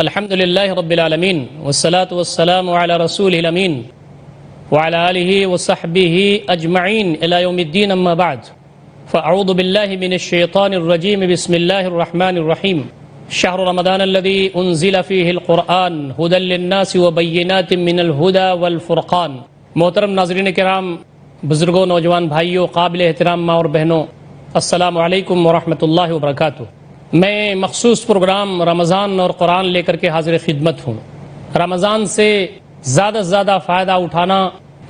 الحمدللہ رب العالمین والصلاة والسلام علی رسول الامین وعلی آلہ وصحبہ اجمعین الی یوم الدین اما بعد فاعوذ باللہ من الشیطان الرجیم بسم اللہ الرحمن الرحیم شہر رمضان الذی انزل فیہ القرآن ھدی للناس وبینات من الھدی والفرقان۔ محترم ناظرین کرام، بزرگوں، نوجوان بھائیوں، قابل احترام ماں اور بہنوں، السلام علیکم ورحمۃ اللہ وبرکاتہ۔ میں مخصوص پروگرام رمضان اور قرآن لے کر کے حاضر خدمت ہوں۔ رمضان سے زیادہ فائدہ اٹھانا،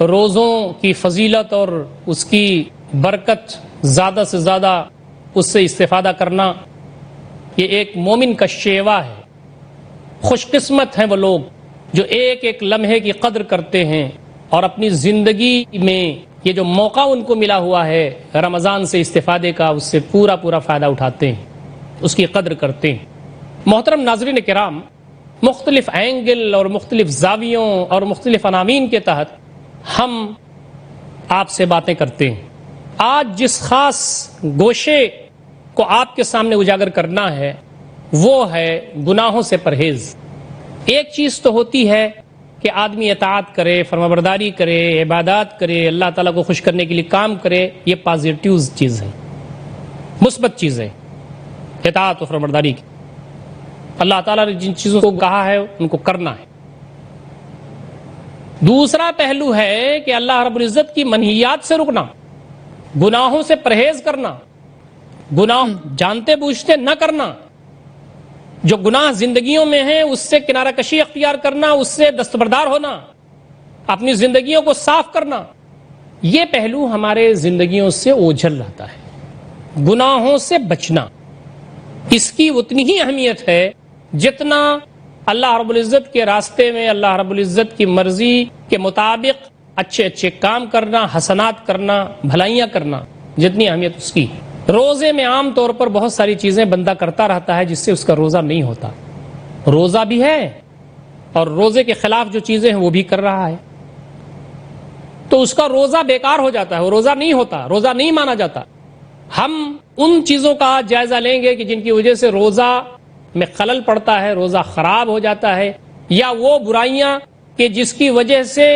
روزوں کی فضیلت اور اس کی برکت زیادہ سے زیادہ اس سے استفادہ کرنا، یہ ایک مومن کا شیوا ہے۔ خوش قسمت ہیں وہ لوگ جو ایک ایک لمحے کی قدر کرتے ہیں اور اپنی زندگی میں یہ جو موقع ان کو ملا ہوا ہے رمضان سے استفادے کا، اس سے پورا فائدہ اٹھاتے ہیں، اس کی قدر کرتے ہیں۔ محترم ناظرین کرام، مختلف اینگل اور مختلف زاویوں اور مختلف عناوین کے تحت ہم آپ سے باتیں کرتے ہیں۔ آج جس خاص گوشے کو آپ کے سامنے اجاگر کرنا ہے وہ ہے گناہوں سے پرہیز۔ ایک چیز تو ہوتی ہے کہ آدمی اطاعت کرے، فرمانبرداری کرے، عبادات کرے، اللہ تعالیٰ کو خوش کرنے کے لیے کام کرے، یہ پازیٹیو چیز ہے، مثبت چیز ہے اطاعت و فرمانبرداری کی۔ اللہ تعالیٰ نے جن چیزوں کو کہا ہے ان کو کرنا ہے۔ دوسرا پہلو ہے کہ اللہ رب العزت کی منہیات سے رکنا، گناہوں سے پرہیز کرنا، گناہ جانتے بوجھتے نہ کرنا، جو گناہ زندگیوں میں ہیں اس سے کنارہ کشی اختیار کرنا، اس سے دستبردار ہونا، اپنی زندگیوں کو صاف کرنا۔ یہ پہلو ہمارے زندگیوں سے اوجھل رہتا ہے۔ گناہوں سے بچنا، اس کی اتنی ہی اہمیت ہے جتنا اللہ رب العزت کے راستے میں اللہ رب العزت کی مرضی کے مطابق اچھے کام کرنا، حسنات کرنا، بھلائیاں کرنا، جتنی اہمیت اس کی۔ روزے میں عام طور پر بہت ساری چیزیں بندہ کرتا رہتا ہے جس سے اس کا روزہ نہیں ہوتا۔ روزہ بھی ہے اور روزے کے خلاف جو چیزیں ہیں وہ بھی کر رہا ہے، تو اس کا روزہ بیکار ہو جاتا ہے، وہ روزہ نہیں ہوتا، روزہ نہیں مانا جاتا۔ ہم ان چیزوں کا جائزہ لیں گے کہ جن کی وجہ سے روزہ میں خلل پڑتا ہے، روزہ خراب ہو جاتا ہے، یا وہ برائیاں کہ جس کی وجہ سے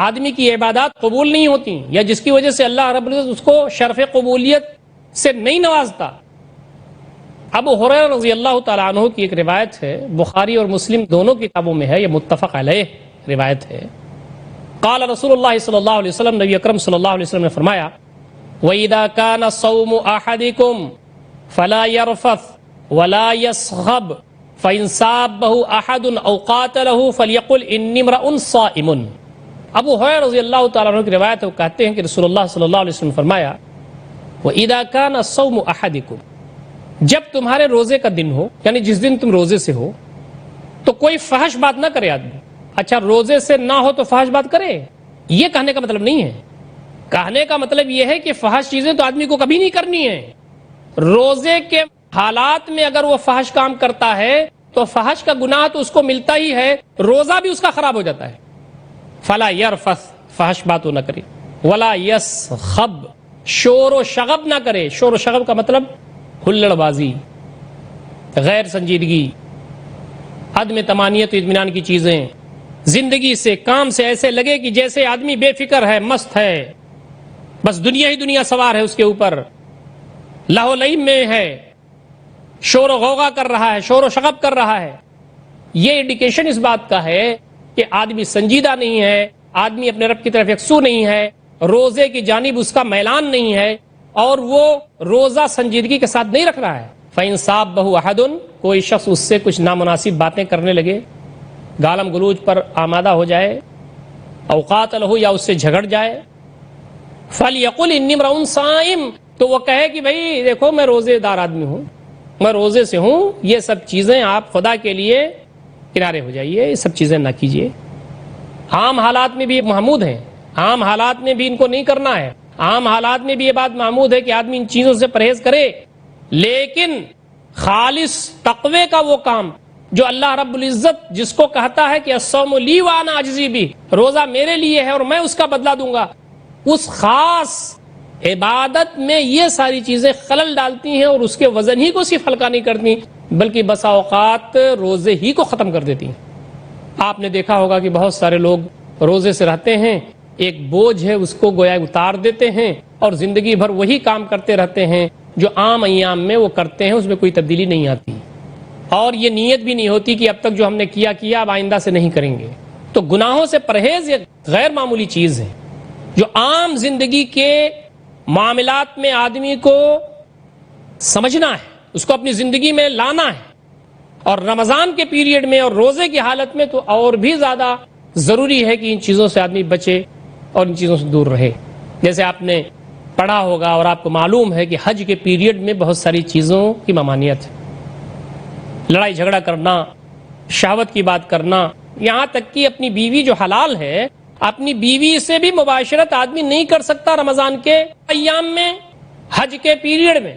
آدمی کی عبادات قبول نہیں ہوتی، یا جس کی وجہ سے اللہ رب العزت اس کو شرف قبولیت سے نہیں نوازتا۔ ابو ہریرہ رضی اللہ تعالیٰ عنہ کی ایک روایت ہے، بخاری اور مسلم دونوں کتابوں میں ہے، یہ متفق علیہ روایت ہے۔ قال رسول اللہ صلی اللہ علیہ وسلم، نبی اکرم صلی اللہ علیہ وسلم نے فرمایا، وَإِذَا كَانَ صَوْمُ أَحَدِكُمْ فَلَا يَرْفَثْ وَلَا يَصْخَبْ فَإِنْ صَابَّهُ أَحَدٌ أَوْ قَاتَلَهُ فَلْيَقُلْ إِنِّي امْرَؤٌ صَائِمٌ۔ ابو ہریرہ رضی اللہ تعالیٰ عنہ کی روایت ہے، وہ کہتے ہیں کہ رسول اللہ صلی اللہ علیہ وسلم نے فرمایا، وَإِذَا كَانَ صَوْمُ أَحَدِكُمْ، جب تمہارے روزے کا دن ہو، یعنی جس دن تم روزے سے ہو، تو کوئی فحش بات نہ کرے آدمی۔ اچھا، روزے سے نہ ہو تو فحش بات کرے، یہ کہنے کا مطلب نہیں ہے۔ کہنے کا مطلب یہ ہے کہ فحش چیزیں تو آدمی کو کبھی نہیں کرنی ہے۔ روزے کے حالات میں اگر وہ فحش کام کرتا ہے تو فحش کا گناہ تو اس کو ملتا ہی ہے، روزہ بھی اس کا خراب ہو جاتا ہے۔ فلا یرفث، فحش بات نہ کرے، ولا یسخب، شور و شغب نہ کرے۔ شور و شغب کا مطلب ہلڑ بازی، غیر سنجیدگی، عدم طمانینت اطمینان کی چیزیں، زندگی سے کام سے ایسے لگے کہ جیسے آدمی بے فکر ہے، مست ہے، بس دنیا ہی دنیا سوار ہے اس کے اوپر، لہو لعب میں ہے، شور و غوغا کر رہا ہے، شور و شغب کر رہا ہے۔ یہ انڈیکیشن اس بات کا ہے کہ آدمی سنجیدہ نہیں ہے، آدمی اپنے رب کی طرف یکسو نہیں ہے، روزے کی جانب اس کا میلان نہیں ہے، اور وہ روزہ سنجیدگی کے ساتھ نہیں رکھ رہا ہے۔ فَإِن صَابَّهُ أَحَدٌ، کوئی شخص اس سے کچھ نامناسب باتیں کرنے لگے، گالم گلوچ پر آمادہ ہو جائے، او قاتلہ، یا اس سے جھگڑ جائے، فَلْيَقُلْ إِنِّي امْرَؤٌ صَائِمٌ، تو وہ کہے کہ بھئی دیکھو میں روزے دار آدمی ہوں، میں روزے سے ہوں، یہ سب چیزیں آپ خدا کے لیے کنارے ہو جائیے، یہ سب چیزیں نہ کیجیے۔ عام حالات میں بھی یہ محمود ہیں، عام حالات میں بھی ان کو نہیں کرنا ہے، عام حالات میں بھی یہ بات محمود ہے کہ آدمی ان چیزوں سے پرہیز کرے، لیکن خالص تقوی کا وہ کام جو اللہ رب العزت جس کو کہتا ہے کہ الصوم لی وانا اجزی بھی، روزہ میرے لیے ہے اور میں اس کا بدلہ دوں گا، اس خاص عبادت میں یہ ساری چیزیں خلل ڈالتی ہیں اور اس کے وزن ہی کو صرف ہلکا نہیں کرتی بلکہ بسا اوقات روزے ہی کو ختم کر دیتی ہیں۔ آپ نے دیکھا ہوگا کہ بہت سارے لوگ روزے سے رہتے ہیں، ایک بوجھ ہے اس کو گویا اتار دیتے ہیں اور زندگی بھر وہی کام کرتے رہتے ہیں جو عام ایام میں وہ کرتے ہیں، اس میں کوئی تبدیلی نہیں آتی اور یہ نیت بھی نہیں ہوتی کہ اب تک جو ہم نے کیا اب آئندہ سے نہیں کریں گے۔ تو گناہوں سے پرہیز ایک غیر معمولی چیز ہے جو عام زندگی کے معاملات میں آدمی کو سمجھنا ہے، اس کو اپنی زندگی میں لانا ہے، اور رمضان کے پیریڈ میں اور روزے کی حالت میں تو اور بھی زیادہ ضروری ہے کہ ان چیزوں سے آدمی بچے اور ان چیزوں سے دور رہے۔ جیسے آپ نے پڑھا ہوگا اور آپ کو معلوم ہے کہ حج کے پیریڈ میں بہت ساری چیزوں کی ممانعت ہے، لڑائی جھگڑا کرنا، شہوت کی بات کرنا، یہاں تک کہ اپنی بیوی جو حلال ہے اپنی بیوی سے بھی مباشرت آدمی نہیں کر سکتا رمضان کے ایام میں، حج کے پیریڈ میں۔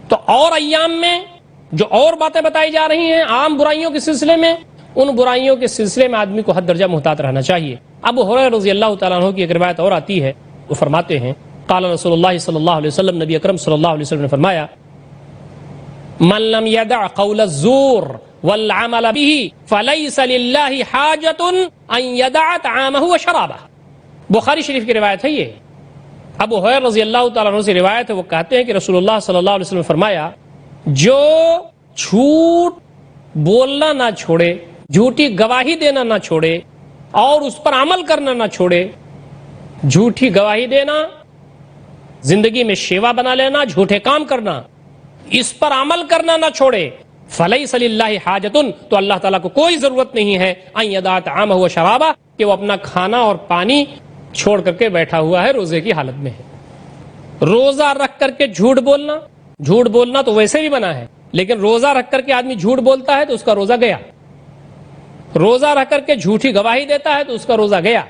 تو اور ایام میں جو اور باتیں بتائی جا رہی ہیں عام برائیوں کے سلسلے میں، ان برائیوں کے سلسلے میں آدمی کو حد درجہ محتاط رہنا چاہیے۔ ابو ہریرہ رضی اللہ تعالیٰ عنہ کی ایک روایت اور آتی ہے، وہ فرماتے ہیں قال رسول اللہ صلی اللہ علیہ وسلم، نبی اکرم صلی اللہ علیہ وسلم نے فرمایا من لم يدع قول الزور والعمل به فليس لله حاجة ان يدع طعامه وشرابه۔ بخاری شریف کی روایت ہے یہ، ابو ہریرہ رضی اللہ تعالیٰ عنہ سے روایت ہے، وہ کہتے ہیں کہ رسول اللہ صلی اللہ علیہ وسلم نے فرمایا جو جھوٹ بولنا نہ چھوڑے، جھوٹی گواہی دینا نہ چھوڑے اور اس پر عمل کرنا نہ چھوڑے، جھوٹی گواہی دینا، زندگی میں شیوا بنا لینا، جھوٹے کام کرنا، اس پر عمل کرنا نہ چھوڑے، فلیس للہ حاجتن، تو اللہ تعالیٰ کو کوئی ضرورت نہیں ہے ان یدع طعامہ و شرابہ، کہ وہ اپنا کھانا اور پانی چھوڑ کر کے بیٹھا ہوا ہے، روزے کی حالت میں ہے۔ روزہ رکھ کر کے جھوٹ بولنا تو ویسے بھی منع ہے، لیکن روزہ رکھ کر کے آدمی جھوٹ بولتا ہے تو اس کا روزہ گیا، روزہ رکھ کر کے جھوٹی گواہی دیتا ہے تو اس کا روزہ گیا،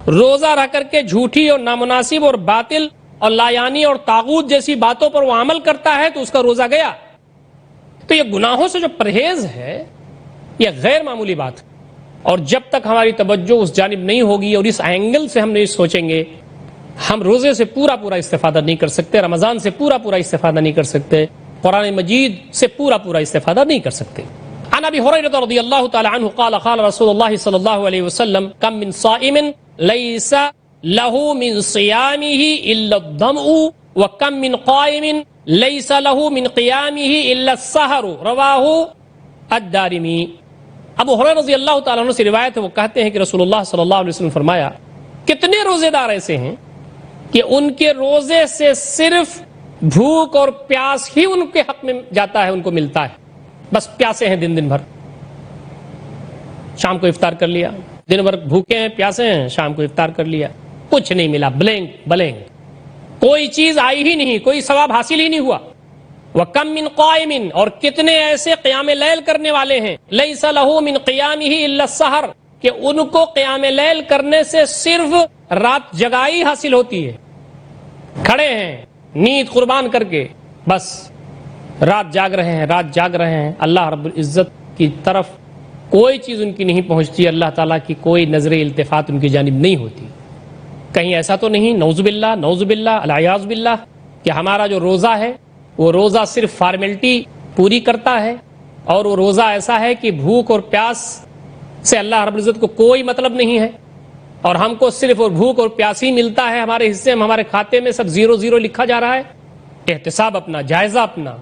روزہ رکھ کر کے جھوٹی اور نامناسب اور باطل اور لایانی اور طاغوت جیسی باتوں پر وہ عمل کرتا ہے تو اس کا روزہ گیا۔ تو یہ گناہوں سے جو پرہیز ہے یہ غیر معمولی بات ہے، اور جب تک ہماری توجہ اس جانب نہیں ہوگی اور اس اینگل سے ہم نہیں سوچیں گے، ہم روزے سے پورا استفادہ نہیں کر سکتے، رمضان سے پورا استفادہ نہیں کر سکتے، قرآن مجید سے پورا استفادہ نہیں کر سکتے۔ عن ابی ہریرہ رضی اللہ تعالی عنہ قال قال رسول اللہ صلی اللہ علیہ وسلم کم من صائم لیس له من صیامه الا الظمأ وکم من قائم لیس له من قیامه الا السحر، رواہ الدارمی۔ ابو ہریرہ رضی اللہ تعالیٰ عنہ سے روایت ہے، وہ کہتے ہیں کہ رسول اللہ صلی اللہ علیہ وسلم فرمایا کتنے روزے دار ایسے ہیں کہ ان کے روزے سے صرف بھوک اور پیاس ہی ان کے حق میں جاتا ہے، ان کو ملتا ہے، بس پیاسے ہیں دن بھر، شام کو افطار کر لیا، دن بھر بھوکے ہیں پیاسے ہیں، شام کو افطار کر لیا، کچھ نہیں ملا، بلینک، کوئی چیز آئی ہی نہیں، کوئی ثواب حاصل ہی نہیں ہوا۔ وَكَم مِّن قَائِمٍ، اور کتنے ایسے قیام لیل کرنے والے ہیں، لَيْسَ لَهُ مِن قِيَامِهِ إِلَّا السَّحَرُ، کہ ان کو قیام لیل کرنے سے صرف رات جگائی حاصل ہوتی ہے، کھڑے ہیں نیند قربان کر کے، بس رات جاگ رہے ہیں، اللہ رب العزت کی طرف کوئی چیز ان کی نہیں پہنچتی، اللہ تعالیٰ کی کوئی نظر التفات ان کی جانب نہیں ہوتی۔ کہیں ایسا تو نہیں نعوذ باللہ العیاذ باللہ کہ ہمارا جو روزہ ہے وہ روزہ صرف فارمیلٹی پوری کرتا ہے، اور وہ روزہ ایسا ہے کہ بھوک اور پیاس سے اللہ رب العزت کو کوئی مطلب نہیں ہے، اور ہم کو صرف اور بھوک اور پیاس ہی ملتا ہے، ہمارے حصے میں ہمارے کھاتے میں سب 0 لکھا جا رہا ہے۔ احتساب اپنا، جائزہ اپنا،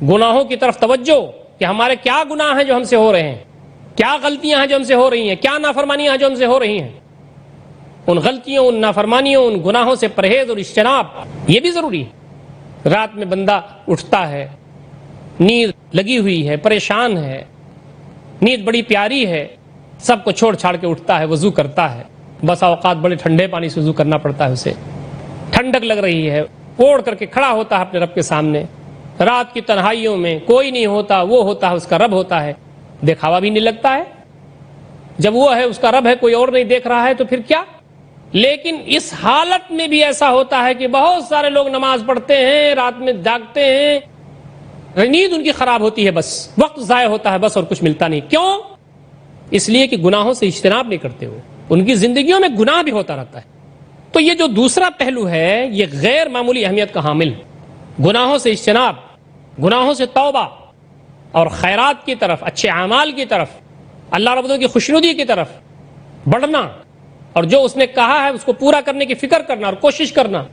گناہوں کی طرف توجہ کہ ہمارے کیا گناہ ہیں جو ہم سے ہو رہے ہیں، کیا غلطیاں ہیں جو ہم سے ہو رہی ہیں، کیا نافرمانیاں ہیں جو ہم سے ہو رہی ہیں، ان غلطیوں، ان نافرمانیوں، ان گناہوں سے پرہیز اور اجتناب، یہ بھی ضروری ہے۔ رات میں بندہ اٹھتا ہے، نیند لگی ہوئی ہے، پریشان ہے، نیند بڑی پیاری ہے، سب کو چھوڑ چھاڑ کے اٹھتا ہے، وضو کرتا ہے، بس اوقات بڑے ٹھنڈے پانی سے وضو کرنا پڑتا ہے، اسے ٹھنڈک لگ رہی ہے، اوڑھ کر کے کھڑا ہوتا ہے اپنے رب کے سامنے، رات کی تنہائیوں میں کوئی نہیں ہوتا، وہ ہوتا ہے، اس کا رب ہوتا ہے، دکھاوا بھی نہیں لگتا ہے، جب وہ ہے اس کا رب ہے، کوئی اور نہیں دیکھ رہا ہے تو پھر کیا؟ لیکن اس حالت میں بھی ایسا ہوتا ہے کہ بہت سارے لوگ نماز پڑھتے ہیں، رات میں جاگتے ہیں، نیند ان کی خراب ہوتی ہے، بس وقت ضائع ہوتا ہے بس، اور کچھ ملتا نہیں. کیوں؟ اس لیے کہ گناہوں سے اجتناب نہیں کرتے ہو، ان کی زندگیوں میں گناہ بھی ہوتا رہتا ہے. تو یہ جو دوسرا پہلو ہے یہ غیر معمولی اہمیت کا حامل، گناہوں سے اجتناب، گناہوں سے توبہ اور خیرات کی طرف، اچھے اعمال کی طرف، اللہ رب العزت کی خوشنودی کی طرف بڑھنا، اور جو اس نے کہا ہے اس کو پورا کرنے کی فکر کرنا اور کوشش کرنا،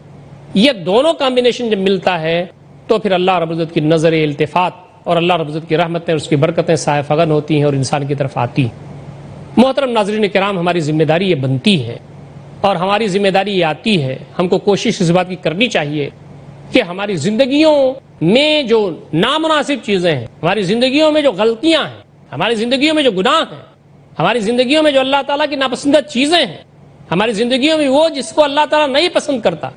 یہ دونوں کمبینیشن جب ملتا ہے تو پھر اللہ رب العزت کی نظر التفات اور اللہ رب العزت کی رحمتیں، اس کی برکتیں سایہ فغن ہوتی ہیں اور انسان کی طرف آتی ہیں. محترم ناظرین کرام، ہماری ذمہ داری یہ بنتی ہے اور ہماری ذمہ داری یہ آتی ہے، ہم کو کوشش اس بات کی کرنی چاہیے کہ ہماری زندگیوں میں جو نامناسب چیزیں ہیں، ہماری زندگیوں میں جو غلطیاں ہیں، ہماری زندگیوں میں جو گناہ ہیں، ہماری زندگیوں میں جو اللہ تعالیٰ کی ناپسندہ چیزیں ہیں، ہماری زندگیوں میں وہ جس کو اللہ تعالیٰ نہیں پسند کرتا،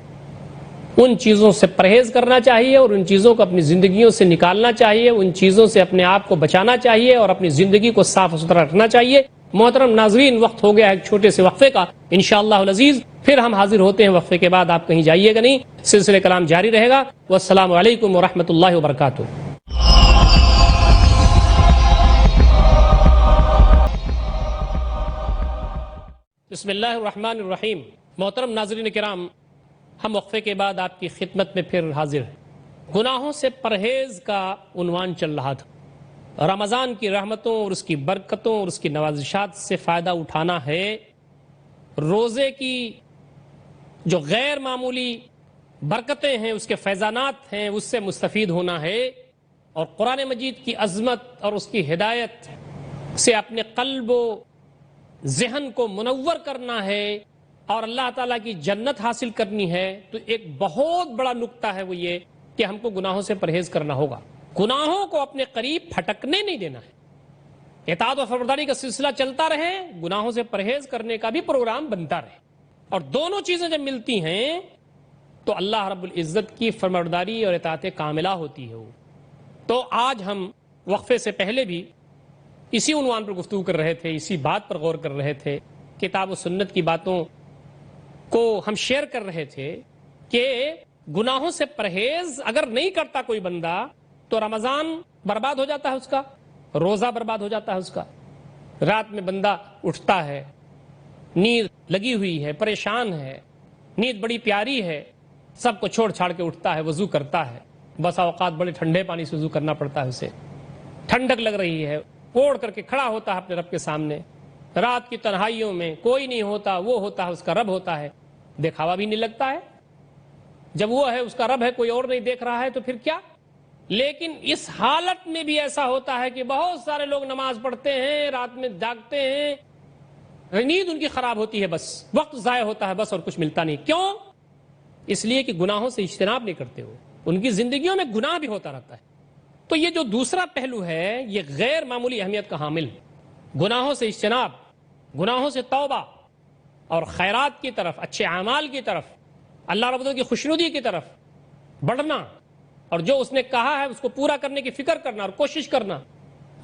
ان چیزوں سے پرہیز کرنا چاہیے اور ان چیزوں کو اپنی زندگیوں سے نکالنا چاہیے، ان چیزوں سے اپنے آپ کو بچانا چاہیے اور اپنی زندگی کو صاف ستھرا رکھنا چاہیے. محترم ناظرین، وقت ہو گیا ایک چھوٹے سے وقفے کا، انشاءاللہ العزیز پھر ہم حاضر ہوتے ہیں وقفے کے بعد. آپ کہیں جائیے گا نہیں، سلسلہ کلام جاری رہے گا. والسلام علیکم ورحمۃ اللہ وبرکاتہ. بسم اللہ الرحمن الرحیم. محترم ناظرین کرام، ہم وقفے کے بعد آپ کی خدمت میں پھر حاضر ہیں. گناہوں سے پرہیز کا عنوان چل رہا تھا. رمضان کی رحمتوں اور اس کی برکتوں اور اس کی نوازشات سے فائدہ اٹھانا ہے، روزے کی جو غیر معمولی برکتیں ہیں، اس کے فیضانات ہیں، اس سے مستفید ہونا ہے، اور قرآن مجید کی عظمت اور اس کی ہدایت سے اپنے قلب و ذہن کو منور کرنا ہے اور اللہ تعالیٰ کی جنت حاصل کرنی ہے. تو ایک بہت بڑا نقطہ ہے، وہ یہ کہ ہم کو گناہوں سے پرہیز کرنا ہوگا، گناہوں کو اپنے قریب پھٹکنے نہیں دینا ہے. اطاعت و فرمانبرداری کا سلسلہ چلتا رہے، گناہوں سے پرہیز کرنے کا بھی پروگرام بنتا رہے، اور دونوں چیزیں جب ملتی ہیں تو اللہ رب العزت کی فرمانبرداری اور اطاعت کاملہ ہوتی ہے. تو آج ہم وقفے سے پہلے بھی اسی عنوان پر گفتگو کر رہے تھے، اسی بات پر غور کر رہے تھے، کتاب و سنت کی باتوں کو ہم شیئر کر رہے تھے کہ گناہوں سے پرہیز اگر نہیں کرتا کوئی بندہ تو رمضان برباد ہو جاتا ہے، اس کا روزہ برباد ہو جاتا ہے، اس کا رات میں بندہ اٹھتا ہے، نیند لگی ہوئی ہے، پریشان ہے، نیند بڑی پیاری ہے، سب کو چھوڑ چھاڑ کے اٹھتا ہے، وضو کرتا ہے، بس اوقات بڑے ٹھنڈے پانی سے وضو کرنا پڑتا ہے، اسے ٹھنڈک لگ رہی ہے، اوڑھ کر کے کھڑا ہوتا ہے اپنے رب کے سامنے، رات کی تنہائیوں میں کوئی نہیں ہوتا، وہ ہوتا ہے، اس کا رب ہوتا ہے، دکھاوا بھی نہیں لگتا ہے، جب وہ ہے اس کا رب ہے، کوئی اور نہیں دیکھ رہا ہے تو پھر کیا؟ لیکن اس حالت میں بھی ایسا ہوتا ہے کہ بہت سارے لوگ نماز پڑھتے ہیں، رات میں جاگتے ہیں، نیند ان کی خراب ہوتی ہے، بس وقت ضائع ہوتا ہے بس، اور کچھ ملتا نہیں. کیوں؟ اس لیے کہ گناہوں سے اجتناب نہیں کرتے ہو، ان کی زندگیوں میں گناہ بھی ہوتا رہتا ہے. تو یہ جو دوسرا پہلو ہے یہ غیر معمولی اہمیت کا حامل، گناہوں سے اجتناب، گناہوں سے توبہ اور خیرات کی طرف، اچھے اعمال کی طرف، اللہ رب العزت کی خوشنودی کی طرف بڑھنا، اور جو اس نے کہا ہے اس کو پورا کرنے کی فکر کرنا اور کوشش کرنا،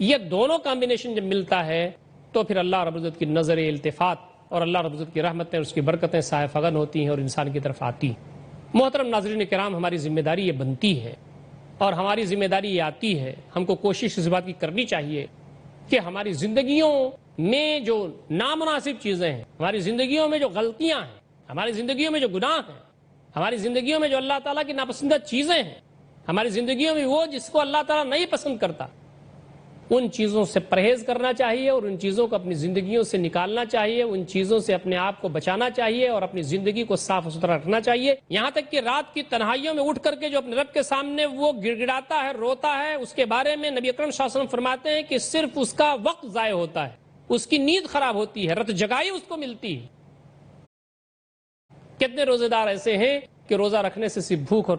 یہ دونوں کمبینیشن جب ملتا ہے تو پھر اللہ رب العزت کی نظر التفات اور اللہ رب العزت کی رحمتیں، اس کی برکتیں سایہ فغن ہوتی ہیں اور انسان کی طرف آتی ہیں. محترم ناظرین کرام، ہماری ذمہ داری یہ بنتی ہے اور ہماری ذمہ داری یہ آتی ہے، ہم کو کوشش اس بات کی کرنی چاہیے کہ ہماری زندگیوں میں جو نامناسب چیزیں ہیں، ہماری زندگیوں میں جو غلطیاں ہیں، ہماری زندگیوں میں جو گناہ ہیں، ہماری زندگیوں میں جو اللہ تعالیٰ کی ناپسندہ چیزیں ہیں، ہماری زندگیوں میں وہ جس کو اللہ تعالیٰ نہیں پسند کرتا، ان چیزوں سے پرہیز کرنا چاہیے اور ان چیزوں کو اپنی زندگیوں سے نکالنا چاہیے، ان چیزوں سے اپنے آپ کو بچانا چاہیے اور اپنی زندگی کو صاف ستھرا رکھنا چاہیے. یہاں تک کہ رات کی تنہائیوں میں اٹھ کر کے جو اپنے رب کے سامنے وہ گڑ گڑاتا ہے، روتا ہے، اس کے بارے میں نبی اکرم صلی اللہ علیہ وسلم فرماتے ہیں کہ صرف اس کا وقت ضائع ہوتا ہے، اس کی نیند خراب ہوتی ہے، رت جگائی اس کو ملتی ہے. کتنے روزے دار ایسے ہیں کہ روزہ رکھنے سے صرف بھوک اور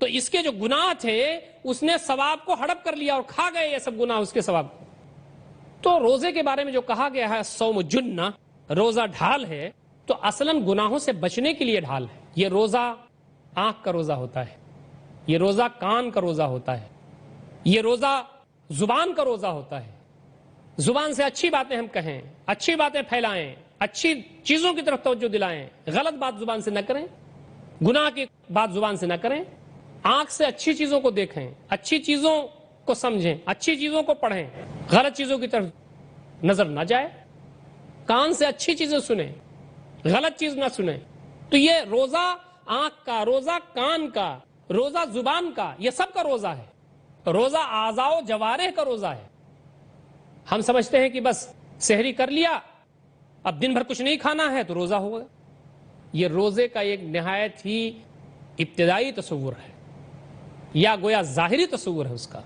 تو اس کے جو گناہ تھے اس نے ثواب کو ہڑپ کر لیا اور کھا گئے یہ سب گناہ اس کے ثواب کو. تو روزے کے بارے میں جو کہا گیا ہے صوم جنہ، روزہ ڈھال ہے، تو اصلاً گناہوں سے بچنے کے لیے ڈھال ہے. یہ روزہ آنکھ کا روزہ ہوتا ہے، یہ روزہ کان کا روزہ ہوتا ہے، یہ روزہ زبان کا روزہ ہوتا ہے. زبان سے اچھی باتیں ہم کہیں، اچھی باتیں پھیلائیں، اچھی چیزوں کی طرف توجہ دلائیں، غلط بات زبان سے نہ کریں، گناہ کی بات زبان سے نہ کریں. آنکھ سے اچھی چیزوں کو دیکھیں، اچھی چیزوں کو سمجھیں، اچھی چیزوں کو پڑھیں، غلط چیزوں کی طرف نظر نہ جائے. کان سے اچھی چیزیں سنیں، غلط چیز نہ سنیں. تو یہ روزہ آنکھ کا، روزہ کان کا، روزہ زبان کا، یہ سب کا روزہ ہے. روزہ اعضاء و جوارح کا روزہ ہے. ہم سمجھتے ہیں کہ بس سحری کر لیا، اب دن بھر کچھ نہیں کھانا ہے تو روزہ ہوگا. یہ روزے کا ایک نہایت ہی ابتدائی تصور ہے، یا گویا ظاہری تصور ہے اس کا.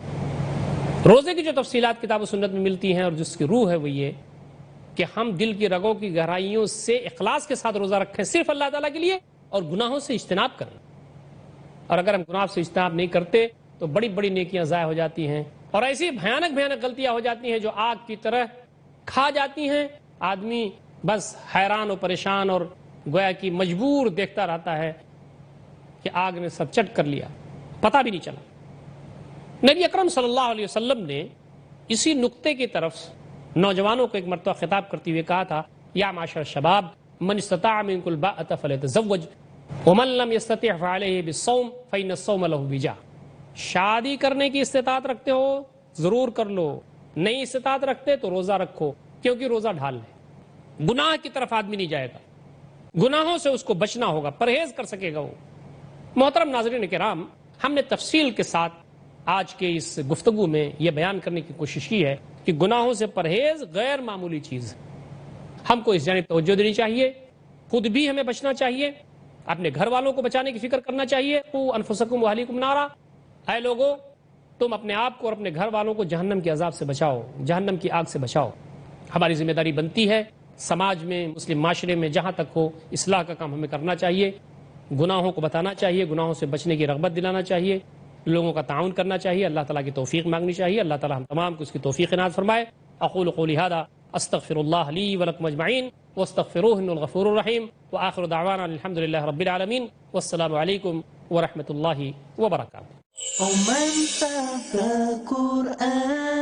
روزے کی جو تفصیلات کتاب و سنت میں ملتی ہیں اور جس کی روح ہے وہ یہ کہ ہم دل کی رگوں کی گہرائیوں سے اخلاص کے ساتھ روزہ رکھیں صرف اللہ تعالیٰ کے لیے، اور گناہوں سے اجتناب کریں. اور اگر ہم گناہ سے اجتناب نہیں کرتے تو بڑی بڑی نیکیاں ضائع ہو جاتی ہیں، اور ایسی بھیانک غلطیاں ہو جاتی ہیں جو آگ کی طرح کھا جاتی ہیں. آدمی بس حیران و پریشان اور گویا کہ مجبور دیکھتا رہتا ہے کہ آگ نے سب چٹ کر لیا، پتہ بھی نہیں چلا. نبی اکرم صلی اللہ علیہ وسلم نے اسی نقطے کی طرف نوجوانوں کو ایک مرتبہ خطاب کرتے ہوئے کہا تھا، یا معاشر الشباب من استطاع منکم الباءۃ فلیتزوج ومن لم یستطع فعلیہ بالصوم فإن الصوم له وجاء. شادی کرنے کی استطاعت رکھتے ہو ضرور کر لو، نہیں استطاعت رکھتے تو روزہ رکھو، کیونکہ روزہ ڈھال ہے. گناہ کی طرف آدمی نہیں جائے گا، گناہوں سے اس کو بچنا ہوگا، پرہیز کر سکے گا وہ. محترم ناظرین کرام، ہم نے تفصیل کے ساتھ آج کے اس گفتگو میں یہ بیان کرنے کی کوشش کی ہے کہ گناہوں سے پرہیز غیر معمولی چیز ہے. ہم کو اس جانب توجہ دینی چاہیے، خود بھی ہمیں بچنا چاہیے، اپنے گھر والوں کو بچانے کی فکر کرنا چاہیے. قوا انفسکم واہلیکم نارا، اے لوگو تم اپنے آپ کو اور اپنے گھر والوں کو جہنم کے عذاب سے بچاؤ، جہنم کی آگ سے بچاؤ. ہماری ذمہ داری بنتی ہے سماج میں، مسلم معاشرے میں جہاں تک ہو اصلاح کا کام ہمیں کرنا چاہیے. گناہوں کو بتانا چاہیے، گناہوں سے بچنے کی رغبت دلانا چاہیے، لوگوں کا تعاون کرنا چاہیے، اللہ تعالیٰ کی توفیق مانگنی چاہیے. اللہ تعالیٰ ہم تمام کو اس کی توفیق عنایت فرمائے. اقول قولی ھذا استغفر اللہ لی ولکم اجمعین واستغفروہ انہ الغفور الرحیم وآخر دعوانا الحمد للہ رب العالمین والسلام علیکم ورحمۃ اللہ وبرکاتہ. ومن فاق قرآن